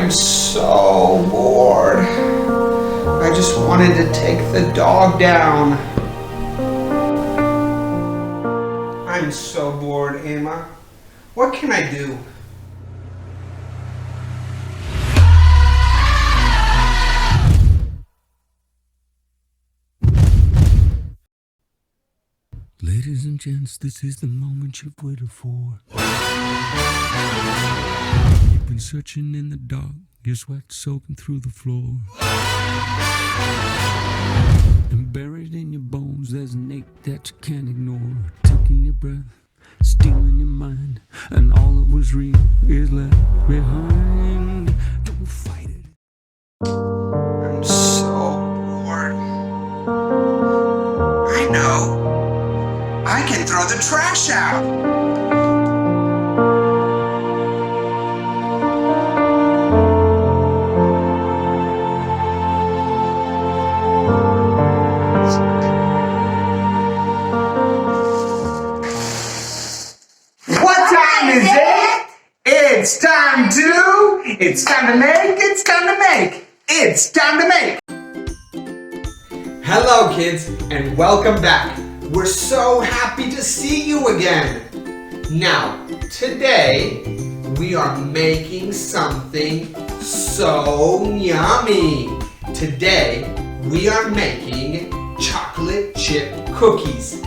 I'm so bored. I just wanted to take the dog down. I'm so bored, Emma. What can I do? Ladies and gents, this is the moment you've waited for. You've been searching in the dark, your sweat soaking through the floor. And buried in your bones, there's an ache that you can't ignore. Taking your breath, stealing your mind, and all that was real is left behind. Don't fight it. I'm so bored. I know. I can throw the trash out. What time is it? It's time to make. It's time to make. Hello, kids, and welcome back. We're so happy to see you again. Now, today we are making something so yummy. Today we are making chocolate chip cookies.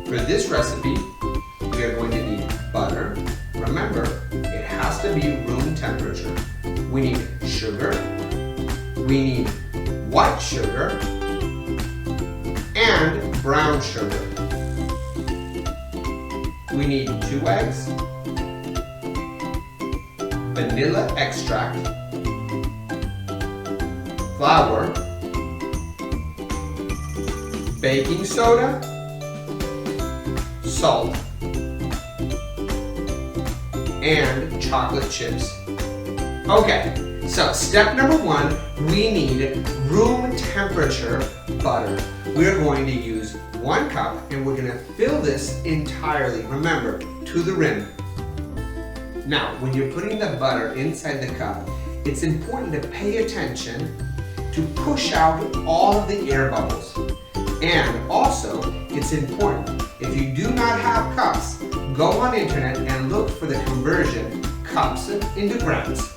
For this recipe, we are going to need butter. Remember, it has to be room temperature. We need sugar. We need white sugar and brown sugar. We need 2 eggs, vanilla extract, flour, baking soda, salt, and chocolate chips. Okay, so step number 1, we need room temperature butter. We're going to use 1 cup and we're going to fill this entirely, remember, to the rim. Now, when you're putting the butter inside the cup, it's important to pay attention to push out all of the air bubbles. And also, it's important, if you do not have cups, go on internet and look for the conversion cups into grams.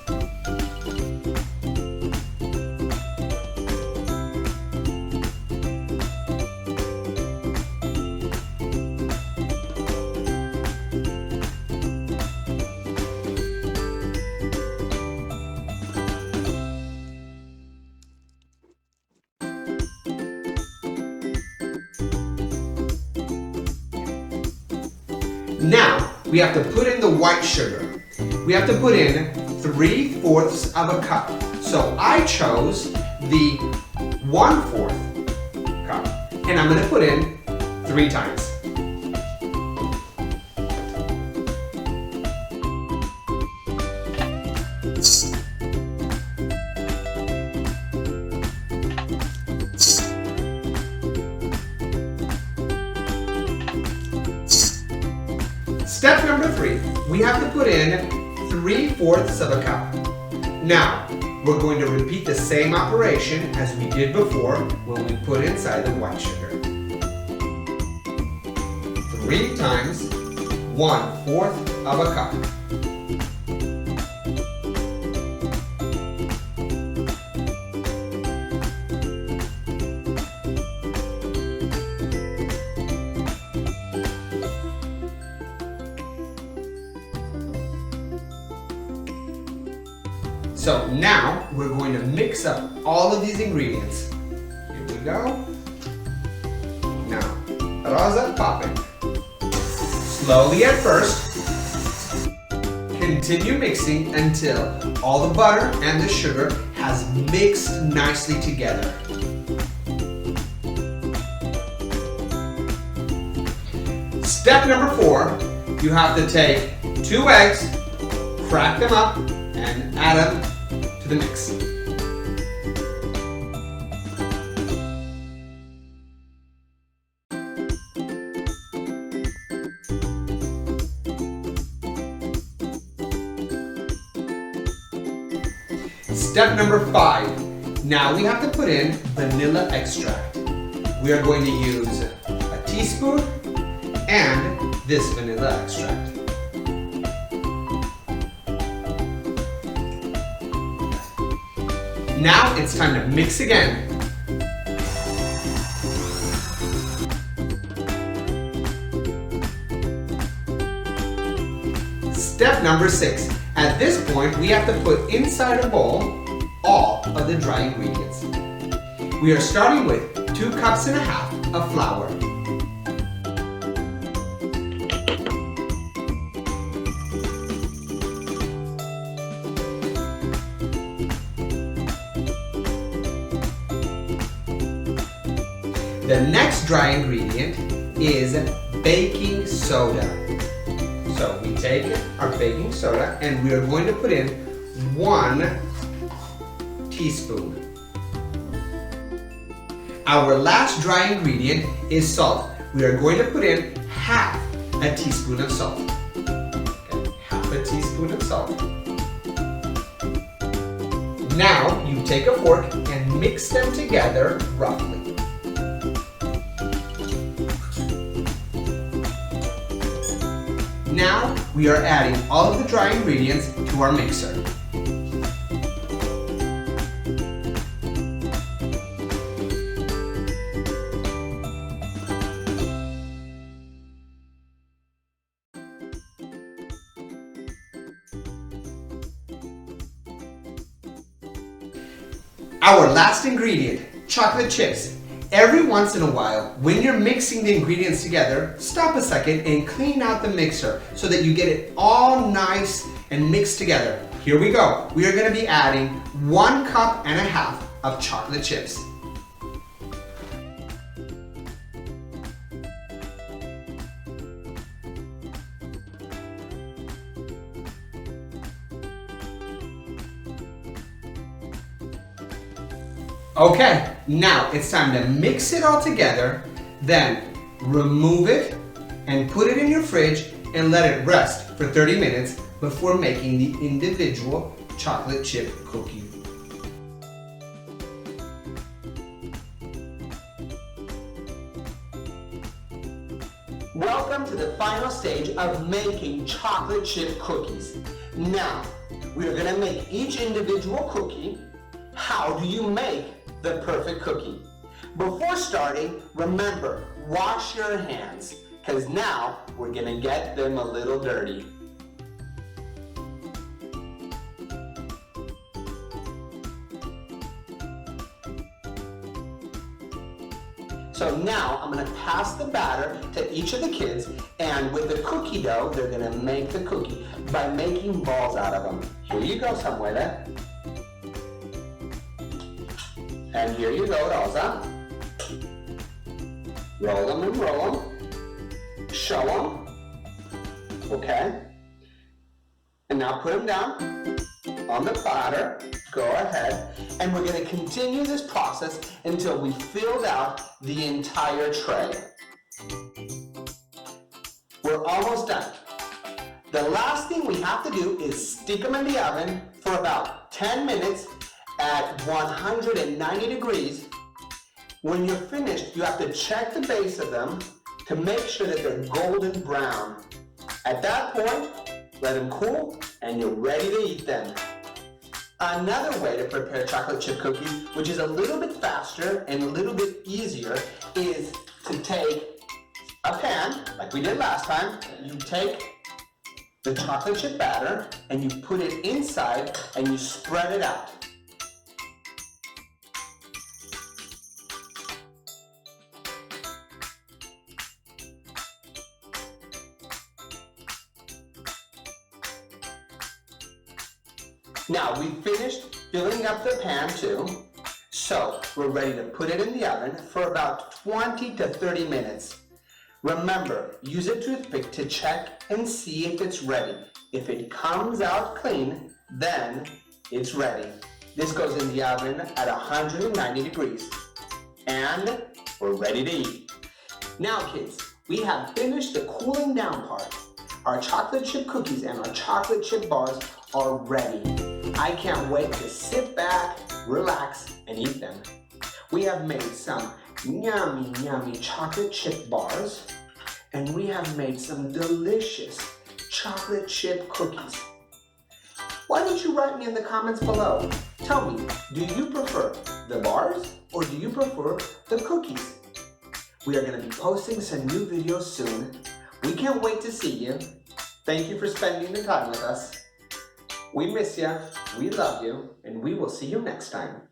Now, we have to put in the white sugar. We have to put in 3/4 of a cup. So I chose the 1/4 cup. And I'm going to put in 3 times. Step number 3, we have to put in 3/4 of a cup. Now, we're going to repeat the same operation as we did before when we put inside the white sugar. 3 times 1/4 of a cup. So now we're going to mix up all of these ingredients. Here we go. Now, rosa popping. Slowly at first. Continue mixing until all the butter and the sugar has mixed nicely together. Step number 4, you have to take 2 eggs, crack them up, and add them to the mix. Step number 5. Now we have to put in vanilla extract. We are going to use a teaspoon and this vanilla extract. Now it's time to mix again. Step number 6. At this point, we have to put inside a bowl all of the dry ingredients. We are starting with 2.5 cups of flour. The next dry ingredient is baking soda. So we take our baking soda and we are going to put in 1 teaspoon. Our last dry ingredient is salt. We are going to put in half a teaspoon of salt. Okay, half a teaspoon of salt. Now you take a fork and mix them together roughly. Now we are adding all of the dry ingredients to our mixer. Our last ingredient, chocolate chips. Every once in a while, when you're mixing the ingredients together, stop a second and clean out the mixer so that you get it all nice and mixed together. Here we go. We are going to be adding 1.5 cups of chocolate chips. Okay, now it's time to mix it all together, then remove it and put it in your fridge and let it rest for 30 minutes before making the individual chocolate chip cookie. Welcome to the final stage of making chocolate chip cookies. Now, we are going to make each individual cookie. How do you make the perfect cookie? Before starting, remember, wash your hands, because now we're gonna get them a little dirty. So now I'm gonna pass the batter to each of the kids, and with the cookie dough, they're gonna make the cookie by making balls out of them. Here you go, Samuele. And here you go, Rosa. Roll them and roll them. Show them. Okay. And now put them down on the platter. Go ahead. And we're going to continue this process until we filled out the entire tray. We're almost done. The last thing we have to do is stick them in the oven for about 10 minutes at 190 degrees. When you're finished, you have to check the base of them to make sure that they're golden brown. At that point, let them cool and you're ready to eat them. Another way to prepare chocolate chip cookies, which is a little bit faster and a little bit easier, is to take a pan, like we did last time. You take the chocolate chip batter and you put it inside and you spread it out. Now, we finished filling up the pan too, so we're ready to put it in the oven for about 20 to 30 minutes. Remember, use a toothpick to check and see if it's ready. If it comes out clean, then it's ready. This goes in the oven at 190 degrees. And we're ready to eat. Now kids, we have finished the cooling down part. Our chocolate chip cookies and our chocolate chip bars are ready. I can't wait to sit back, relax, and eat them. We have made some yummy, yummy chocolate chip bars, and we have made some delicious chocolate chip cookies. Why don't you write me in the comments below? Tell me, do you prefer the bars or do you prefer the cookies? We are going to be posting some new videos soon. We can't wait to see you. Thank you for spending the time with us. We miss you, we love you, and we will see you next time.